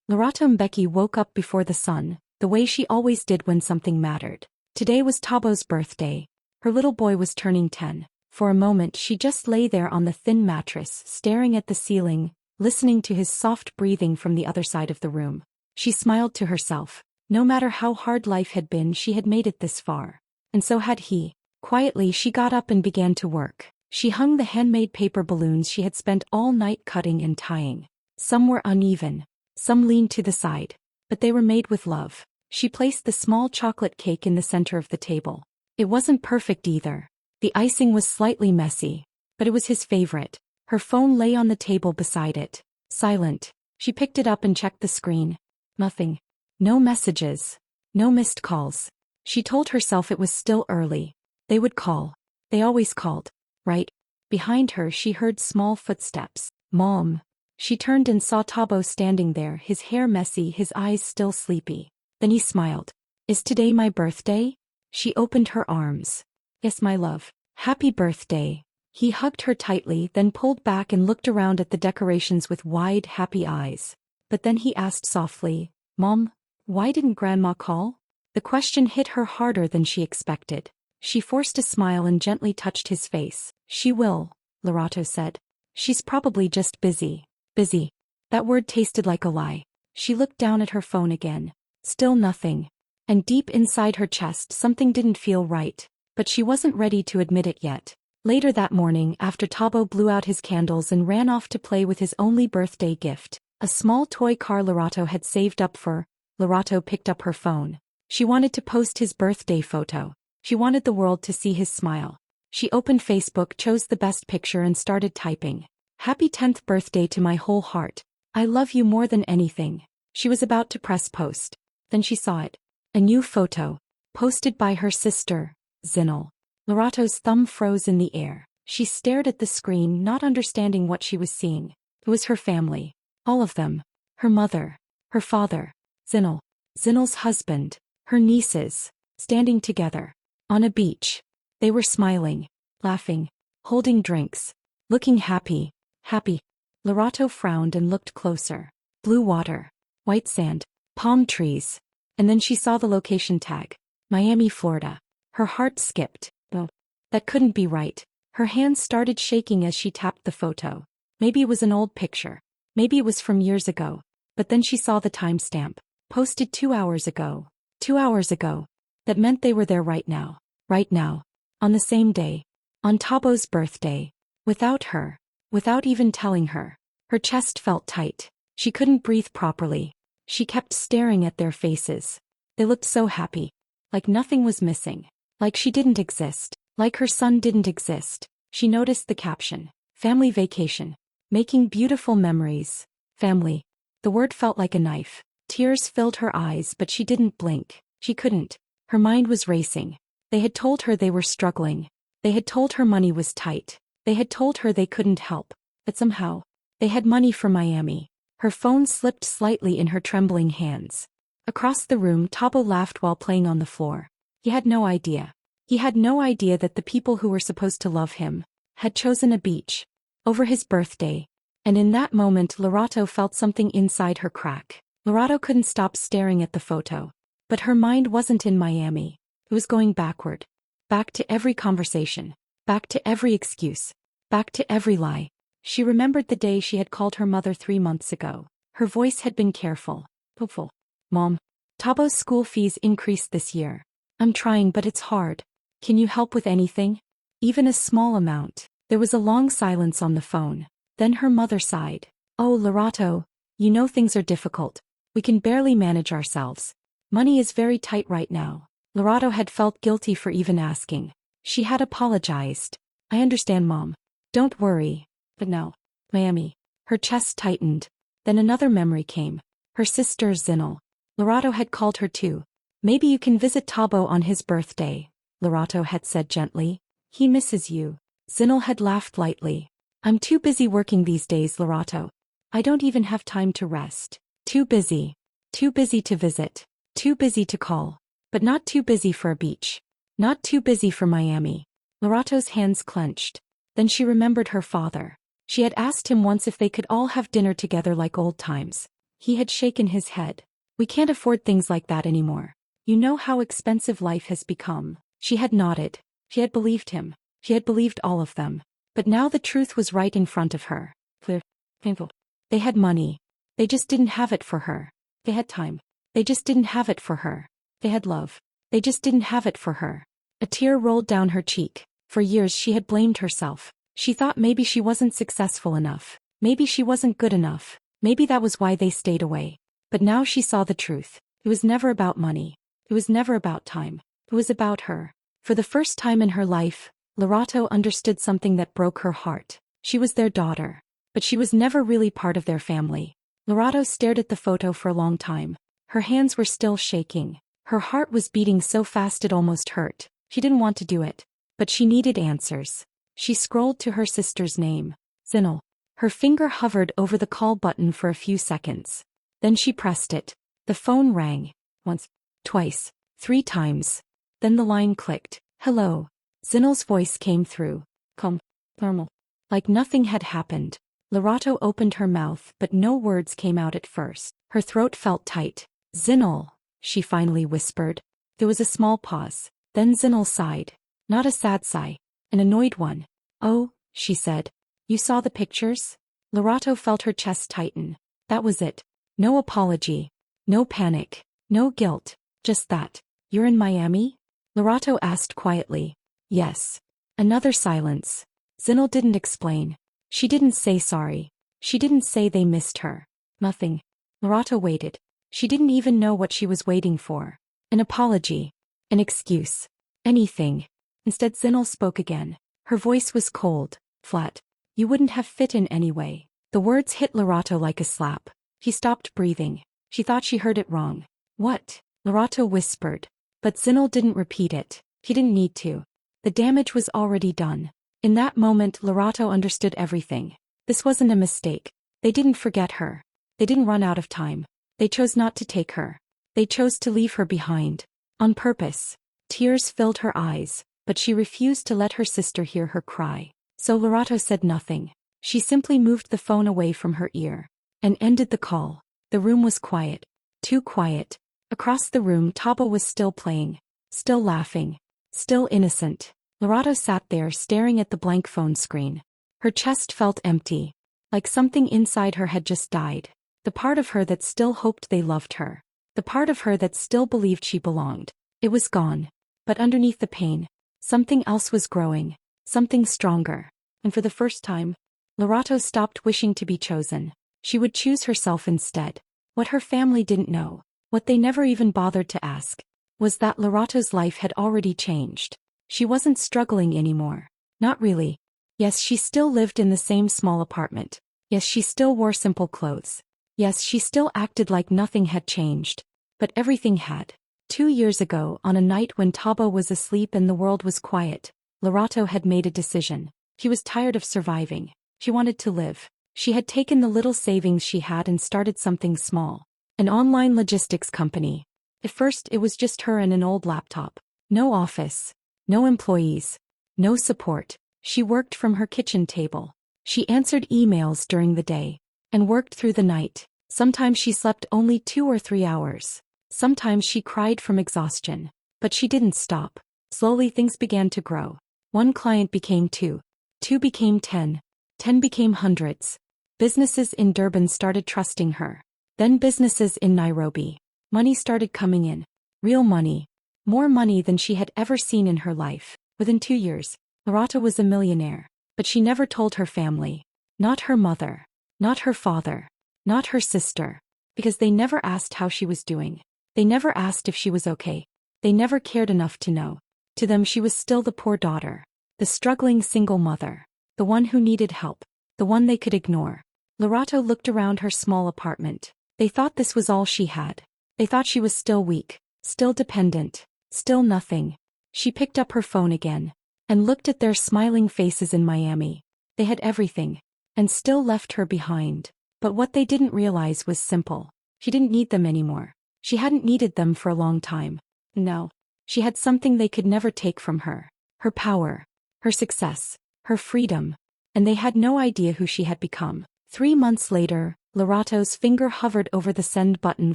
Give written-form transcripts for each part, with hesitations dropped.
Lorata Mbeki woke up before the sun, the way she always did when something mattered. Today was Tabo's birthday. Her little boy was turning 10. For a moment she just lay there on the thin mattress, staring at the ceiling, listening to his soft breathing from the other side of the room. She smiled to herself. No matter how hard life had been, she had made it this far. And so had he. Quietly she got up and began to work. She hung the handmade paper balloons she had spent all night cutting and tying. Some were uneven. Some leaned to the side. But they were made with love. She placed the small chocolate cake in the center of the table. It wasn't perfect either. The icing was slightly messy. But it was his favorite. Her phone lay on the table beside it. Silent. She picked it up and checked the screen. Nothing. No messages. No missed calls. She told herself it was still early. They would call. They always called. Right behind her she heard small footsteps. Mom. She turned and saw Tabo standing there, his hair messy, his eyes still sleepy. Then he smiled. Is today my birthday? She opened her arms. Yes, my love. Happy birthday. He hugged her tightly, then pulled back and looked around at the decorations with wide, happy eyes. But then he asked softly, Mom, why didn't Grandma call? The question hit her harder than she expected. She forced a smile and gently touched his face. She will, Lorato said. She's probably just busy. Busy. That word tasted like a lie. She looked down at her phone again. Still nothing. And deep inside her chest something didn't feel right. But she wasn't ready to admit it yet. Later that morning, after Tabo blew out his candles and ran off to play with his only birthday gift, a small toy car Lorato had saved up for, Lorato picked up her phone. She wanted to post his birthday photo. She wanted the world to see his smile. She opened Facebook, chose the best picture and started typing. Happy 10th birthday to my whole heart. I love you more than anything. She was about to press post. Then she saw it. A new photo. Posted by her sister, Zinal. Lorato's thumb froze in the air. She stared at the screen, not understanding what she was seeing. It was her family. All of them. Her mother. Her father. Zinal. Zinal's husband. Her nieces. Standing together. On a beach. They were smiling. Laughing. Holding drinks. Looking happy. Happy. Lorato frowned and looked closer. Blue water. White sand. Palm trees. And then she saw the location tag. Miami, Florida. Her heart skipped. Oh, that couldn't be right. Her hands started shaking as she tapped the photo. Maybe it was an old picture. Maybe it was from years ago. But then she saw the timestamp. Posted 2 hours ago. 2 hours ago. That meant they were there right now. Right now. On the same day. On Tabo's birthday. Without her. Without even telling her. Her chest felt tight. She couldn't breathe properly. She kept staring at their faces. They looked so happy. Like nothing was missing. Like she didn't exist. Like her son didn't exist. She noticed the caption. Family vacation. Making beautiful memories. Family. The word felt like a knife. Tears filled her eyes, but she didn't blink. She couldn't. Her mind was racing. They had told her they were struggling. They had told her money was tight. They had told her they couldn't help. But somehow, they had money for Miami. Her phone slipped slightly in her trembling hands. Across the room, Tabo laughed while playing on the floor. He had no idea. He had no idea that the people who were supposed to love him had chosen a beach over his birthday. And in that moment, Lorato felt something inside her crack. Lorato couldn't stop staring at the photo. But her mind wasn't in Miami. It was going backward. Back to every conversation. Back to every excuse. Back to every lie. She remembered the day she had called her mother 3 months ago. Her voice had been careful, hopeful. Mom, Tabo's school fees increased this year. I'm trying, but it's hard. Can you help with anything? Even a small amount. There was a long silence on the phone. Then her mother sighed. Oh, Lorato, you know things are difficult. We can barely manage ourselves. Money is very tight right now. Lorato had felt guilty for even asking. She had apologized. I understand, Mom. Don't worry. But no. Miami. Her chest tightened. Then another memory came. Her sister Zinal. Lorato had called her too. Maybe you can visit Tabo on his birthday, Lorato had said gently. He misses you. Zinal had laughed lightly. I'm too busy working these days, Lorato. I don't even have time to rest. Too busy. Too busy to visit. Too busy to call. But not too busy for a beach. Not too busy for Miami. Lorato's hands clenched. Then she remembered her father. She had asked him once if they could all have dinner together like old times. He had shaken his head. We can't afford things like that anymore. You know how expensive life has become. She had nodded. She had believed him. She had believed all of them. But now the truth was right in front of her. Clear. Painful. They had money. They just didn't have it for her. They had time. They just didn't have it for her. They had love. They just didn't have it for her. A tear rolled down her cheek. For years she had blamed herself. She thought maybe she wasn't successful enough. Maybe she wasn't good enough. Maybe that was why they stayed away. But now she saw the truth. It was never about money. It was never about time. It was about her. For the first time in her life, Lorato understood something that broke her heart. She was their daughter. But she was never really part of their family. Lorato stared at the photo for a long time. Her hands were still shaking. Her heart was beating so fast it almost hurt. She didn't want to do it. But she needed answers. She scrolled to her sister's name. Zinel. Her finger hovered over the call button for a few seconds. Then she pressed it. The phone rang. Once. Twice. 3 times. Then the line clicked. Hello. Zinel's voice came through. Calm. Normal. Like nothing had happened. Lorato opened her mouth but no words came out at first. Her throat felt tight. Zinel, she finally whispered. There was a small pause. Then Zinel sighed. Not a sad sigh. An annoyed one. Oh, she said. You saw the pictures? Lorato felt her chest tighten. That was it. No apology. No panic. No guilt. Just that. You're in Miami? Lorato asked quietly. Yes. Another silence. Zinel didn't explain. She didn't say sorry. She didn't say they missed her. Nothing. Lorato waited. She didn't even know what she was waiting for. An apology. An excuse. Anything. Instead Zinel spoke again. Her voice was cold, flat. You wouldn't have fit in anyway. The words hit Lorato like a slap. She stopped breathing. She thought she heard it wrong. What? Lorato whispered. But Zinel didn't repeat it. He didn't need to. The damage was already done. In that moment Lorato understood everything. This wasn't a mistake. They didn't forget her. They didn't run out of time. They chose not to take her. They chose to leave her behind. On purpose. Tears filled her eyes, but she refused to let her sister hear her cry. So Lorato said nothing. She simply moved the phone away from her ear. And ended the call. The room was quiet. Too quiet. Across the room Taba was still playing. Still laughing. Still innocent. Lorato sat there staring at the blank phone screen. Her chest felt empty. Like something inside her had just died. The part of her that still hoped they loved her. The part of her that still believed she belonged. It was gone. But underneath the pain, something else was growing. Something stronger. And for the first time, Lorato stopped wishing to be chosen. She would choose herself instead. What her family didn't know, what they never even bothered to ask, was that Lorato's life had already changed. She wasn't struggling anymore. Not really. Yes, she still lived in the same small apartment. Yes, she still wore simple clothes. Yes, she still acted like nothing had changed. But everything had. 2 years ago, on a night when Taba was asleep and the world was quiet, Lorato had made a decision. She was tired of surviving. She wanted to live. She had taken the little savings she had and started something small. An online logistics company. At first it was just her and an old laptop. No office. No employees. No support. She worked from her kitchen table. She answered emails during the day. And worked through the night. Sometimes she slept only 2 or 3 hours. Sometimes she cried from exhaustion. But she didn't stop. Slowly things began to grow. 1 client became 2. 2 became 10. 10 became hundreds. Businesses in Durban started trusting her. Then businesses in Nairobi. Money started coming in. Real money. More money than she had ever seen in her life. Within 2 years, Lorato was a millionaire. But she never told her family. Not her mother. Not her father. Not her sister. Because they never asked how she was doing. They never asked if she was okay. They never cared enough to know. To them she was still the poor daughter. The struggling single mother. The one who needed help. The one they could ignore. Lorato looked around her small apartment. They thought this was all she had. They thought she was still weak. Still dependent. Still nothing. She picked up her phone again. And looked at their smiling faces in Miami. They had everything. And still left her behind. But what they didn't realize was simple. She didn't need them anymore. She hadn't needed them for a long time. No. She had something they could never take from her. Her power. Her success. Her freedom. And they had no idea who she had become. 3 months later, Lorato's finger hovered over the send button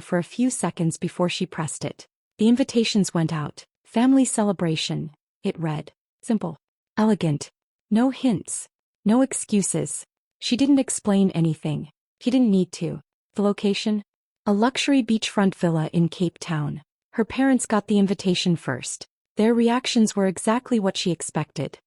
for a few seconds before she pressed it. The invitations went out. Family celebration, it read. Simple. Elegant. No hints. No excuses. She didn't explain anything. She didn't need to. The location? A luxury beachfront villa in Cape Town. Her parents got the invitation first. Their reactions were exactly what she expected.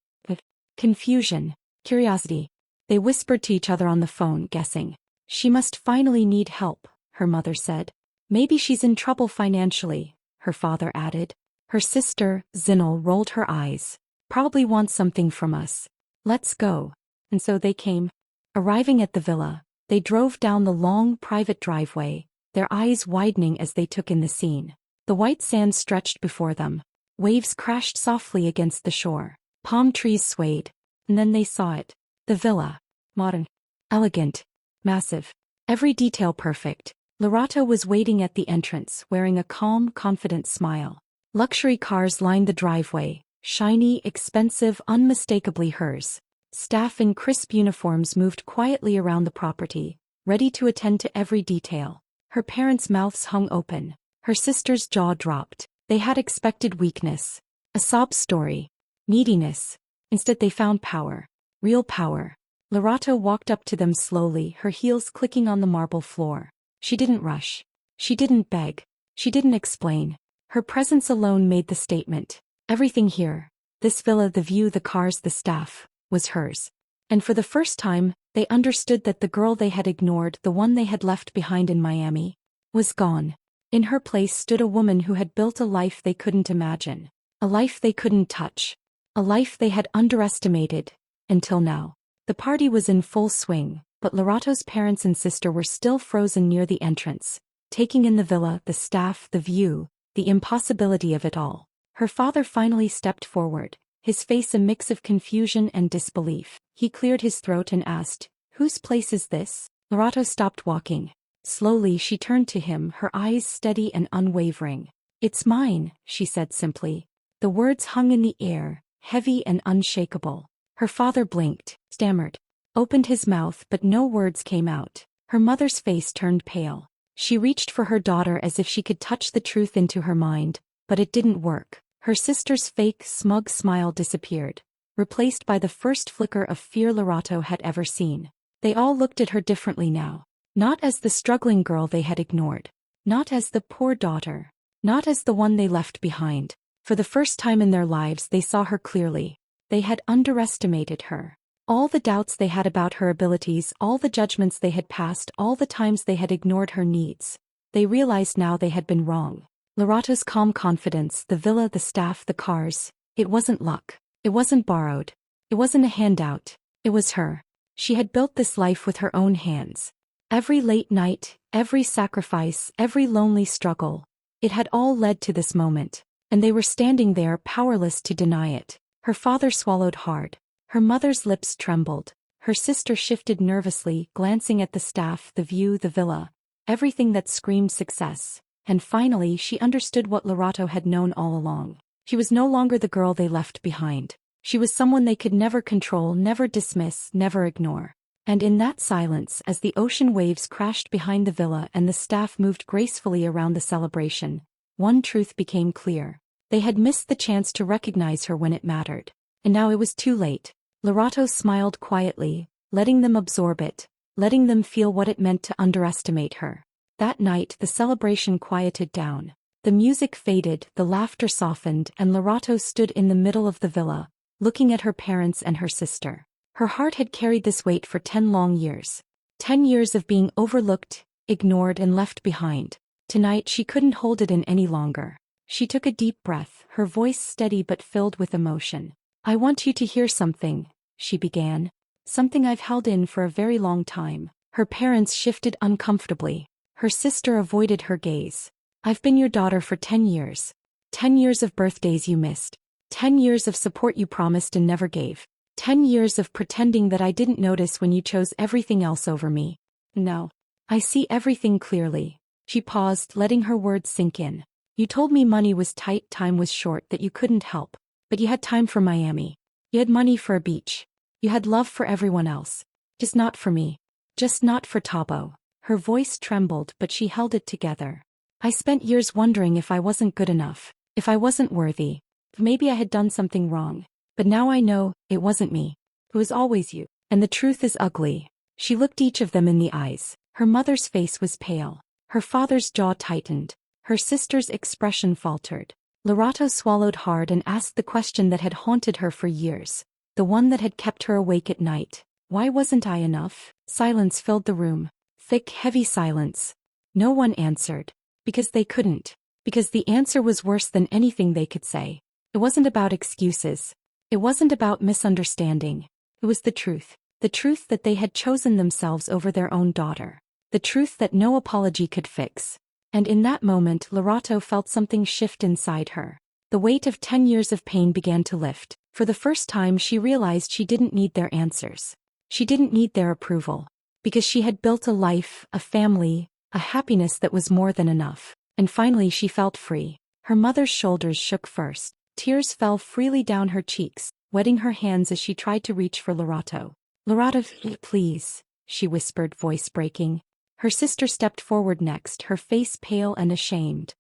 Confusion. Curiosity. They whispered to each other on the phone, guessing. She must finally need help, her mother said. Maybe she's in trouble financially, her father added. Her sister, Zinel, rolled her eyes. Probably wants something from us. Let's go. And so they came. Arriving at the villa, they drove down the long, private driveway, their eyes widening as they took in the scene. The white sand stretched before them. Waves crashed softly against the shore. Palm trees swayed. And then they saw it. The villa. Modern. Elegant. Massive. Every detail perfect. Lorato was waiting at the entrance, wearing a calm, confident smile. Luxury cars lined the driveway. Shiny, expensive, unmistakably hers. Staff in crisp uniforms moved quietly around the property, ready to attend to every detail. Her parents' mouths hung open. Her sister's jaw dropped. They had expected weakness. A sob story. Neediness. Instead they found power. Real power. Lorato walked up to them slowly, her heels clicking on the marble floor. She didn't rush. She didn't beg. She didn't explain. Her presence alone made the statement. Everything here, this villa, the view, the cars, the staff, was hers. And for the first time, they understood that the girl they had ignored, the one they had left behind in Miami, was gone. In her place stood a woman who had built a life they couldn't imagine. A life they couldn't touch. A life they had underestimated, until now. The party was in full swing, but Lorato's parents and sister were still frozen near the entrance, taking in the villa, the staff, the view, the impossibility of it all. Her father finally stepped forward, his face a mix of confusion and disbelief. He cleared his throat and asked, "Whose place is this?" Lorato stopped walking. Slowly she turned to him, her eyes steady and unwavering. "It's mine," she said simply. The words hung in the air, heavy and unshakable. Her father blinked, stammered, opened his mouth, but no words came out. Her mother's face turned pale. She reached for her daughter as if she could touch the truth into her mind, but it didn't work. Her sister's fake, smug smile disappeared, replaced by the first flicker of fear Lorato had ever seen. They all looked at her differently now. Not as the struggling girl they had ignored. Not as the poor daughter. Not as the one they left behind. For the first time in their lives they saw her clearly. They had underestimated her. All the doubts they had about her abilities, all the judgments they had passed, all the times they had ignored her needs. They realized now they had been wrong. Lorato's calm confidence, the villa, the staff, the cars. It wasn't luck. It wasn't borrowed. It wasn't a handout. It was her. She had built this life with her own hands. Every late night, every sacrifice, every lonely struggle. It had all led to this moment. And they were standing there, powerless to deny it. Her father swallowed hard. Her mother's lips trembled. Her sister shifted nervously, glancing at the staff, the view, the villa. Everything that screamed success. And finally she understood what Lorato had known all along. She was no longer the girl they left behind. She was someone they could never control, never dismiss, never ignore. And in that silence, as the ocean waves crashed behind the villa and the staff moved gracefully around the celebration, one truth became clear. They had missed the chance to recognize her when it mattered. And now it was too late. Lorato smiled quietly, letting them absorb it, letting them feel what it meant to underestimate her. That night the celebration quieted down. The music faded, the laughter softened, and Lorato stood in the middle of the villa, looking at her parents and her sister. Her heart had carried this weight for 10 long years. 10 years of being overlooked, ignored, and left behind. Tonight she couldn't hold it in any longer. She took a deep breath, her voice steady but filled with emotion. "I want you to hear something," she began. "Something I've held in for a very long time." Her parents shifted uncomfortably. Her sister avoided her gaze. "I've been your daughter for 10 years. 10 years of birthdays you missed. 10 years of support you promised and never gave. 10 years of pretending that I didn't notice when you chose everything else over me. No. I see everything clearly." She paused, letting her words sink in. "You told me money was tight, time was short, that you couldn't help. But you had time for Miami. You had money for a beach. You had love for everyone else. Just not for me. Just not for Tabo." Her voice trembled, but she held it together. I spent years wondering if I wasn't good enough, if I wasn't worthy. Maybe I had done something wrong. But now I know, it wasn't me. It was always you. And the truth is ugly. She looked each of them in the eyes. Her mother's face was pale. Her father's jaw tightened. Her sister's expression faltered. Lorato swallowed hard and asked the question that had haunted her for years. The one that had kept her awake at night. Why wasn't I enough? Silence filled the room. Thick, heavy silence. No one answered. Because they couldn't. Because the answer was worse than anything they could say. It wasn't about excuses. It wasn't about misunderstanding. It was the truth. The truth that they had chosen themselves over their own daughter. The truth that no apology could fix. And in that moment, Lorato felt something shift inside her. The weight of 10 years of pain began to lift. For the first time, she realized she didn't need their answers. She didn't need their approval. Because she had built a life, a family, a happiness that was more than enough. And finally she felt free. Her mother's shoulders shook first. Tears fell freely down her cheeks, wetting her hands as she tried to reach for Lorato. "Lorato, please," she whispered, voice breaking. Her sister stepped forward next, her face pale and ashamed.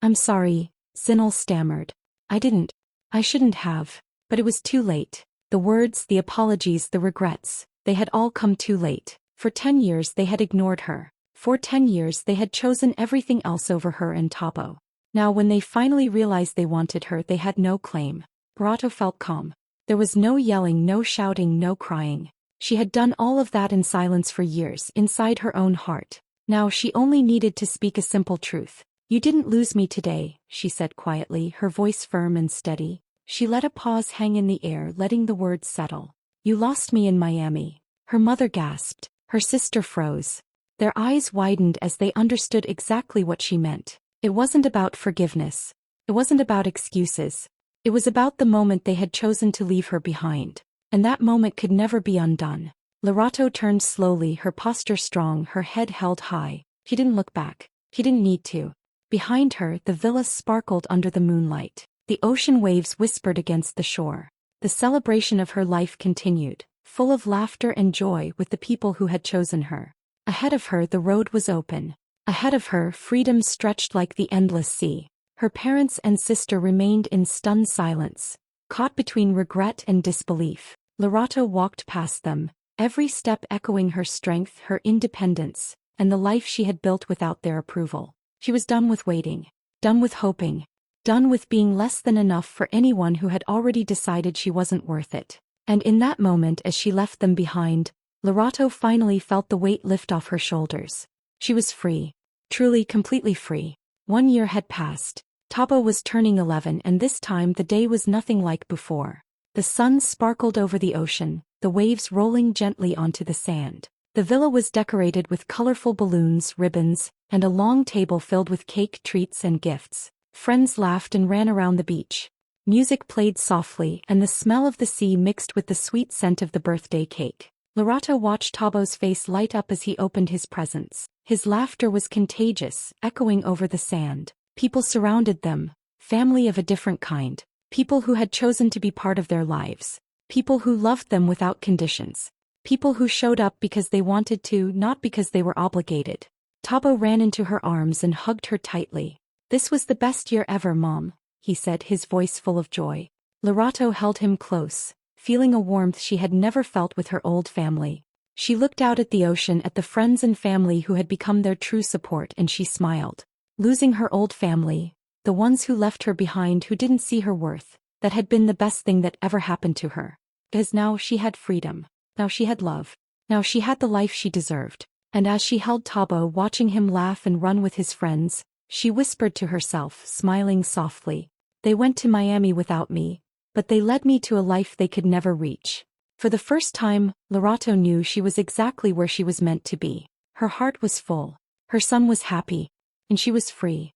"I'm sorry," Sinal stammered. I shouldn't have. But it was too late. The words, the apologies, the regrets, they had all come too late. For 10 years they had ignored her. For 10 years they had chosen everything else over her and Tabo. Now when they finally realized they wanted her, they had no claim. Lorato felt calm. There was no yelling, no shouting, no crying. She had done all of that in silence for years, inside her own heart. Now she only needed to speak a simple truth. "You didn't lose me today," she said quietly, her voice firm and steady. She let a pause hang in the air, letting the words settle. "You lost me in Miami." Her mother gasped. Her sister froze. Their eyes widened as they understood exactly what she meant. It wasn't about forgiveness. It wasn't about excuses. It was about the moment they had chosen to leave her behind. And that moment could never be undone. Lorato turned slowly, her posture strong, her head held high. She didn't look back. She didn't need to. Behind her, the villa sparkled under the moonlight. The ocean waves whispered against the shore. The celebration of her life continued, full of laughter and joy with the people who had chosen her. Ahead of her, the road was open. Ahead of her, freedom stretched like the endless sea. Her parents and sister remained in stunned silence, caught between regret and disbelief. Lorato walked past them, every step echoing her strength, her independence, and the life she had built without their approval. She was done with waiting, done with hoping, done with being less than enough for anyone who had already decided she wasn't worth it. And in that moment, as she left them behind, Lorato finally felt the weight lift off her shoulders. She was free. Truly, completely free. 1 year had passed. Tabo was turning 11, and this time the day was nothing like before. The sun sparkled over the ocean, the waves rolling gently onto the sand. The villa was decorated with colorful balloons, ribbons, and a long table filled with cake, treats, and gifts. Friends laughed and ran around the beach. Music played softly, and the smell of the sea mixed with the sweet scent of the birthday cake. Lorato watched Tabo's face light up as he opened his presents. His laughter was contagious, echoing over the sand. People surrounded them, family of a different kind. People who had chosen to be part of their lives. People who loved them without conditions. People who showed up because they wanted to, not because they were obligated. Tabo ran into her arms and hugged her tightly. "This was the best year ever, Mom," he said, his voice full of joy. Lorato held him close, feeling a warmth she had never felt with her old family. She looked out at the ocean, at the friends and family who had become their true support, and she smiled. Losing her old family, the ones who left her behind, who didn't see her worth, that had been the best thing that ever happened to her. Because now she had freedom. Now she had love. Now she had the life she deserved. And as she held Tabo, watching him laugh and run with his friends, she whispered to herself, smiling softly, "They went to Miami without me, but they led me to a life they could never reach." For the first time, Lorato knew she was exactly where she was meant to be. Her heart was full. Her son was happy. And she was free.